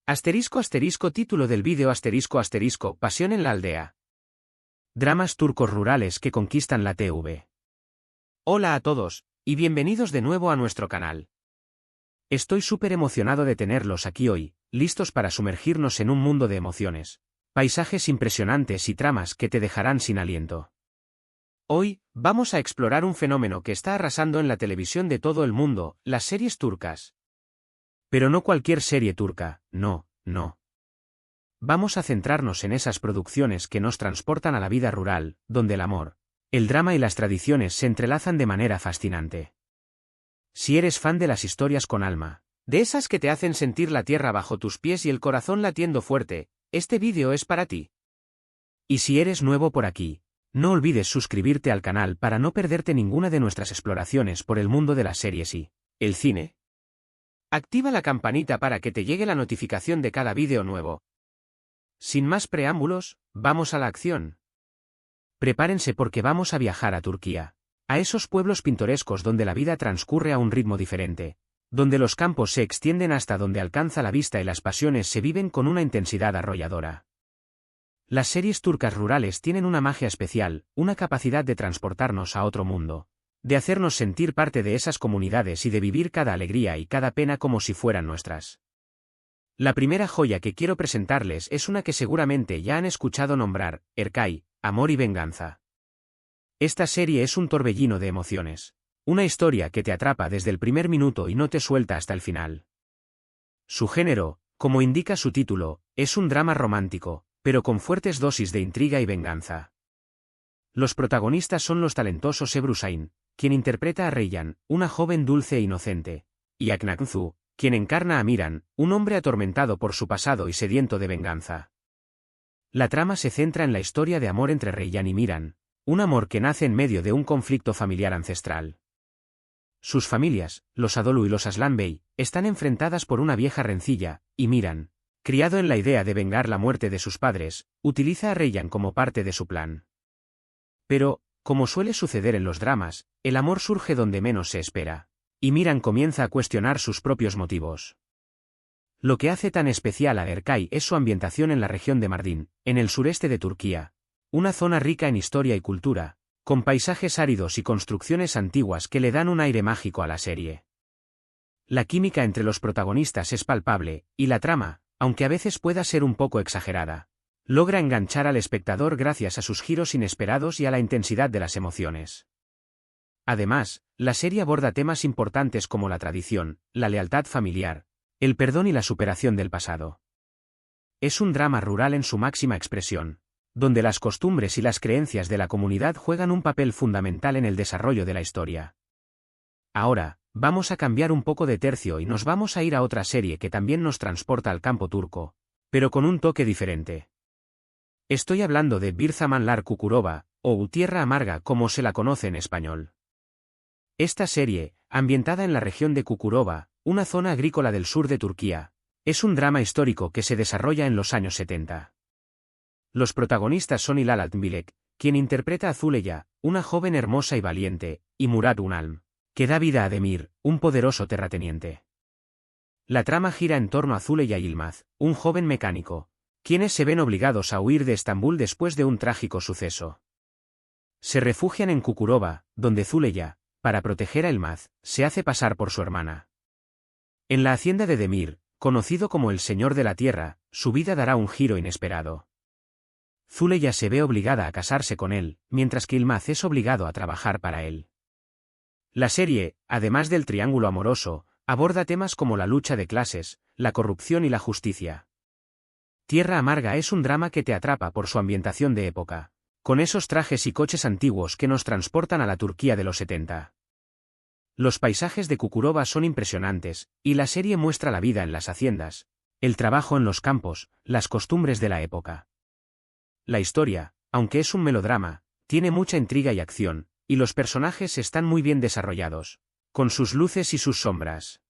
Título del vídeo Pasión en la aldea. Dramas turcos rurales que conquistan la TV. Hola a todos, y bienvenidos de nuevo a nuestro canal. Estoy súper emocionado de tenerlos aquí hoy, listos para sumergirnos en un mundo de emociones, paisajes impresionantes y tramas que te dejarán sin aliento. Hoy, vamos a explorar un fenómeno que está arrasando en la televisión de todo el mundo, las series turcas. Pero no cualquier serie turca, no. Vamos a centrarnos en esas producciones que nos transportan a la vida rural, donde el amor, el drama y las tradiciones se entrelazan de manera fascinante. Si eres fan de las historias con alma, de esas que te hacen sentir la tierra bajo tus pies y el corazón latiendo fuerte, este vídeo es para ti. Y si eres nuevo por aquí, no olvides suscribirte al canal para no perderte ninguna de nuestras exploraciones por el mundo de las series y el cine. Activa la campanita para que te llegue la notificación de cada vídeo nuevo. Sin más preámbulos, vamos a la acción. Prepárense porque vamos a viajar a Turquía, a esos pueblos pintorescos donde la vida transcurre a un ritmo diferente, donde los campos se extienden hasta donde alcanza la vista y las pasiones se viven con una intensidad arrolladora. Las series turcas rurales tienen una magia especial, una capacidad de transportarnos a otro mundo, de hacernos sentir parte de esas comunidades y de vivir cada alegría y cada pena como si fueran nuestras. La primera joya que quiero presentarles es una que seguramente ya han escuchado nombrar, Erkay, Amor y Venganza. Esta serie es un torbellino de emociones, una historia que te atrapa desde el primer minuto y no te suelta hasta el final. Su género, como indica su título, es un drama romántico, pero con fuertes dosis de intriga y venganza. Los protagonistas son los talentosos Ebru Şahin, quien interpreta a Reyyan, una joven dulce e inocente, y Akın Aksu, quien encarna a Miran, un hombre atormentado por su pasado y sediento de venganza. La trama se centra en la historia de amor entre Reyyan y Miran, un amor que nace en medio de un conflicto familiar ancestral. Sus familias, los Anadolu y los Aslan Bey, están enfrentadas por una vieja rencilla, y Miran, criado en la idea de vengar la muerte de sus padres, utiliza a Reyyan como parte de su plan. Pero, como suele suceder en los dramas, el amor surge donde menos se espera, y Miran comienza a cuestionar sus propios motivos. Lo que hace tan especial a Erkay es su ambientación en la región de Mardin, en el sureste de Turquía, una zona rica en historia y cultura, con paisajes áridos y construcciones antiguas que le dan un aire mágico a la serie. La química entre los protagonistas es palpable, y la trama, aunque a veces pueda ser un poco exagerada, logra enganchar al espectador gracias a sus giros inesperados y a la intensidad de las emociones. Además, la serie aborda temas importantes como la tradición, la lealtad familiar, el perdón y la superación del pasado. Es un drama rural en su máxima expresión, donde las costumbres y las creencias de la comunidad juegan un papel fundamental en el desarrollo de la historia. Ahora, vamos a cambiar un poco de tercio y nos vamos a ir a otra serie que también nos transporta al campo turco, pero con un toque diferente. Estoy hablando de Bir Zamanlar Cukurova, o Tierra Amarga como se la conoce en español. Esta serie, ambientada en la región de Cukurova, una zona agrícola del sur de Turquía, es un drama histórico que se desarrolla en los años 70. Los protagonistas son Hilal Altınbilek, quien interpreta a Zuleya, una joven hermosa y valiente, y Murat Unalm, que da vida a Demir, un poderoso terrateniente. La trama gira en torno a Zuleya y Yılmaz, un joven mecánico, quienes se ven obligados a huir de Estambul después de un trágico suceso. Se refugian en Cukurova, donde Zuleya, para proteger a Yılmaz, se hace pasar por su hermana. En la hacienda de Demir, conocido como el Señor de la Tierra, su vida dará un giro inesperado. Zuleya se ve obligada a casarse con él, mientras que Yılmaz es obligado a trabajar para él. La serie, además del triángulo amoroso, aborda temas como la lucha de clases, la corrupción y la justicia. Tierra Amarga es un drama que te atrapa por su ambientación de época, con esos trajes y coches antiguos que nos transportan a la Turquía de los 70. Los paisajes de Cukurova son impresionantes, y la serie muestra la vida en las haciendas, el trabajo en los campos, las costumbres de la época. La historia, aunque es un melodrama, tiene mucha intriga y acción, y los personajes están muy bien desarrollados, con sus luces y sus sombras.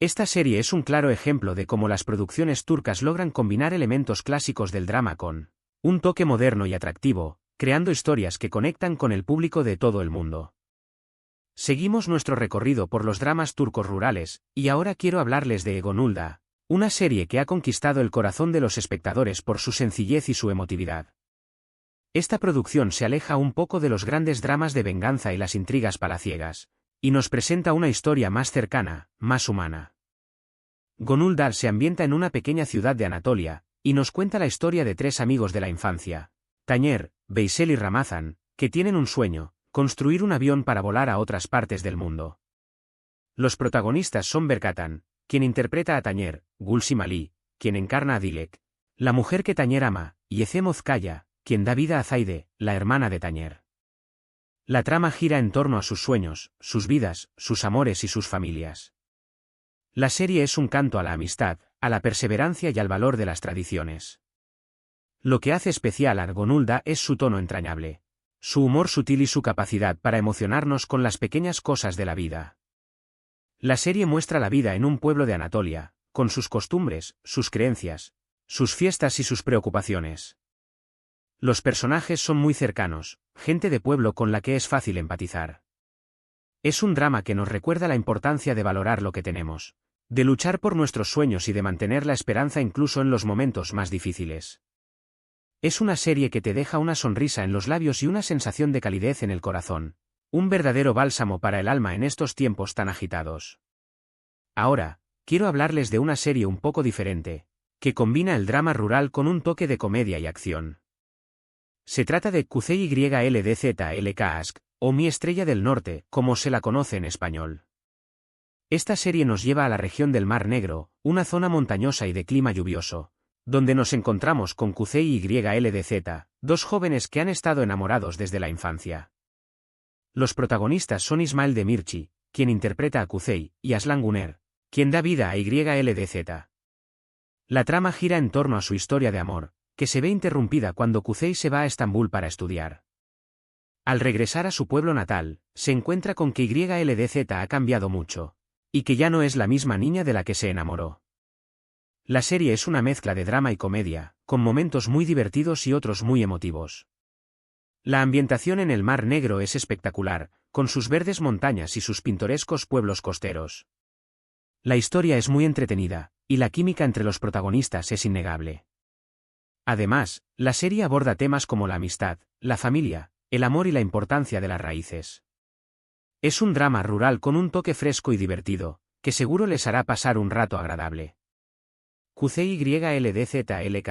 Esta serie es un claro ejemplo de cómo las producciones turcas logran combinar elementos clásicos del drama con un toque moderno y atractivo, creando historias que conectan con el público de todo el mundo. Seguimos nuestro recorrido por los dramas turcos rurales, y ahora quiero hablarles de Egon Ulda, Una serie que ha conquistado el corazón de los espectadores por su sencillez y su emotividad. Esta producción se aleja un poco de los grandes dramas de venganza y las intrigas palaciegas, y nos presenta una historia más cercana, más humana. Gönül se ambienta en una pequeña ciudad de Anatolia, y nos cuenta la historia de tres amigos de la infancia, Taner, Veysel y Ramazan, que tienen un sueño: construir un avión para volar a otras partes del mundo. Los protagonistas son Berkatan, quien interpreta a Taner, Gülsüm Ali, quien encarna a Dilek, la mujer que Taner ama, y Ece Mozkaya, quien da vida a Zaide, la hermana de Taner. La trama gira en torno a sus sueños, sus vidas, sus amores y sus familias. La serie es un canto a la amistad, a la perseverancia y al valor de las tradiciones. Lo que hace especial a Gönül es su tono entrañable, su humor sutil y su capacidad para emocionarnos con las pequeñas cosas de la vida. La serie muestra la vida en un pueblo de Anatolia, con sus costumbres, sus creencias, sus fiestas y sus preocupaciones. Los personajes son muy cercanos, gente de pueblo con la que es fácil empatizar. Es un drama que nos recuerda la importancia de valorar lo que tenemos, de luchar por nuestros sueños y de mantener la esperanza incluso en los momentos más difíciles. Es una serie que te deja una sonrisa en los labios y una sensación de calidez en el corazón, un verdadero bálsamo para el alma en estos tiempos tan agitados. Ahora, quiero hablarles de una serie un poco diferente, que combina el drama rural con un toque de comedia y acción. Se trata de QCYLDZLK, o Mi Estrella del Norte, como se la conoce en español. Esta serie nos lleva a la región del Mar Negro, una zona montañosa y de clima lluvioso, donde nos encontramos con QCYLDZ, dos jóvenes que han estado enamorados desde la infancia. Los protagonistas son Ismael Demirci, quien interpreta a Kuzey, y Aslan Güner, quien da vida a YLDZ. La trama gira en torno a su historia de amor, que se ve interrumpida cuando Kuzey se va a Estambul para estudiar. Al regresar a su pueblo natal, se encuentra con que YLDZ ha cambiado mucho, y que ya no es la misma niña de la que se enamoró. La serie es una mezcla de drama y comedia, con momentos muy divertidos y otros muy emotivos. La ambientación en el Mar Negro es espectacular, con sus verdes montañas y sus pintorescos pueblos costeros. La historia es muy entretenida, y la química entre los protagonistas es innegable. Además, la serie aborda temas como la amistad, la familia, el amor y la importancia de las raíces. Es un drama rural con un toque fresco y divertido, que seguro les hará pasar un rato agradable. QCYLDZLK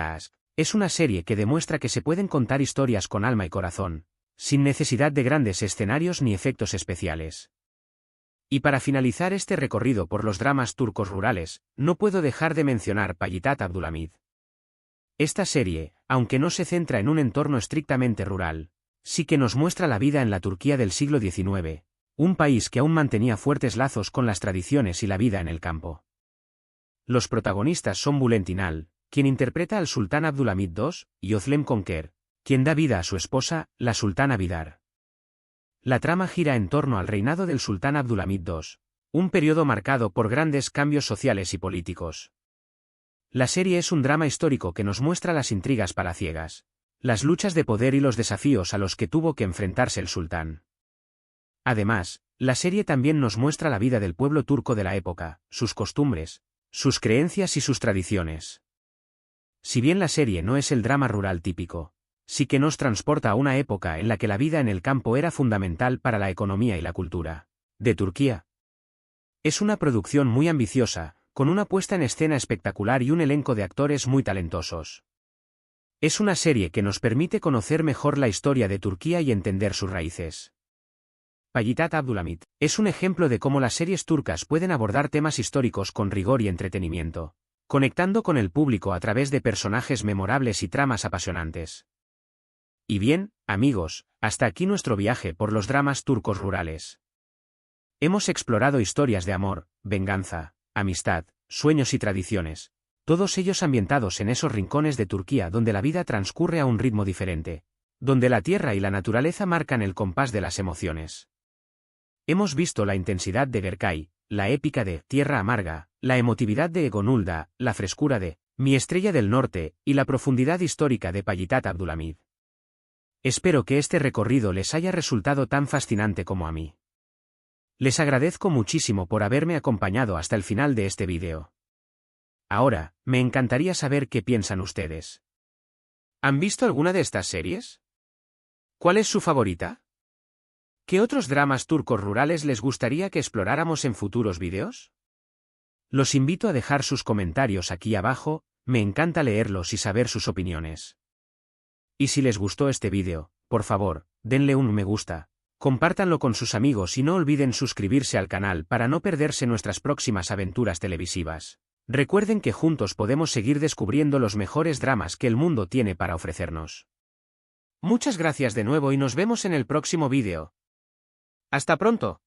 es una serie que demuestra que se pueden contar historias con alma y corazón, sin necesidad de grandes escenarios ni efectos especiales. Y para finalizar este recorrido por los dramas turcos rurales, no puedo dejar de mencionar Payitat Abdülhamid. Esta serie, aunque no se centra en un entorno estrictamente rural, sí que nos muestra la vida en la Turquía del siglo XIX, un país que aún mantenía fuertes lazos con las tradiciones y la vida en el campo. Los protagonistas son Bülent İnal, quien interpreta al sultán Abdülhamid II, y Özlem Konker, quien da vida a su esposa, la sultana Vidar. La trama gira en torno al reinado del sultán Abdülhamid II, un periodo marcado por grandes cambios sociales y políticos. La serie es un drama histórico que nos muestra las intrigas palaciegas, las luchas de poder y los desafíos a los que tuvo que enfrentarse el sultán. Además, la serie también nos muestra la vida del pueblo turco de la época, sus costumbres, sus creencias y sus tradiciones. Si bien la serie no es el drama rural típico, sí que nos transporta a una época en la que la vida en el campo era fundamental para la economía y la cultura de Turquía. Es una producción muy ambiciosa, con una puesta en escena espectacular y un elenco de actores muy talentosos. Es una serie que nos permite conocer mejor la historia de Turquía y entender sus raíces. Payitat Abdülhamid es un ejemplo de cómo las series turcas pueden abordar temas históricos con rigor y entretenimiento, conectando con el público a través de personajes memorables y tramas apasionantes. Y bien, amigos, hasta aquí nuestro viaje por los dramas turcos rurales. Hemos explorado historias de amor, venganza, amistad, sueños y tradiciones, todos ellos ambientados en esos rincones de Turquía donde la vida transcurre a un ritmo diferente, donde la tierra y la naturaleza marcan el compás de las emociones. Hemos visto la intensidad de Berkay, la épica de Tierra Amarga, la emotividad de Gönül, la frescura de Mi Estrella del Norte y la profundidad histórica de Payitat Abdülhamid. Espero que este recorrido les haya resultado tan fascinante como a mí. Les agradezco muchísimo por haberme acompañado hasta el final de este vídeo. Ahora, me encantaría saber qué piensan ustedes. ¿Han visto alguna de estas series? ¿Cuál es su favorita? ¿Qué otros dramas turcos rurales les gustaría que exploráramos en futuros vídeos? Los invito a dejar sus comentarios aquí abajo, me encanta leerlos y saber sus opiniones. Y si les gustó este vídeo, por favor, denle un me gusta, compártanlo con sus amigos y no olviden suscribirse al canal para no perderse nuestras próximas aventuras televisivas. Recuerden que juntos podemos seguir descubriendo los mejores dramas que el mundo tiene para ofrecernos. Muchas gracias de nuevo y nos vemos en el próximo vídeo. ¡Hasta pronto!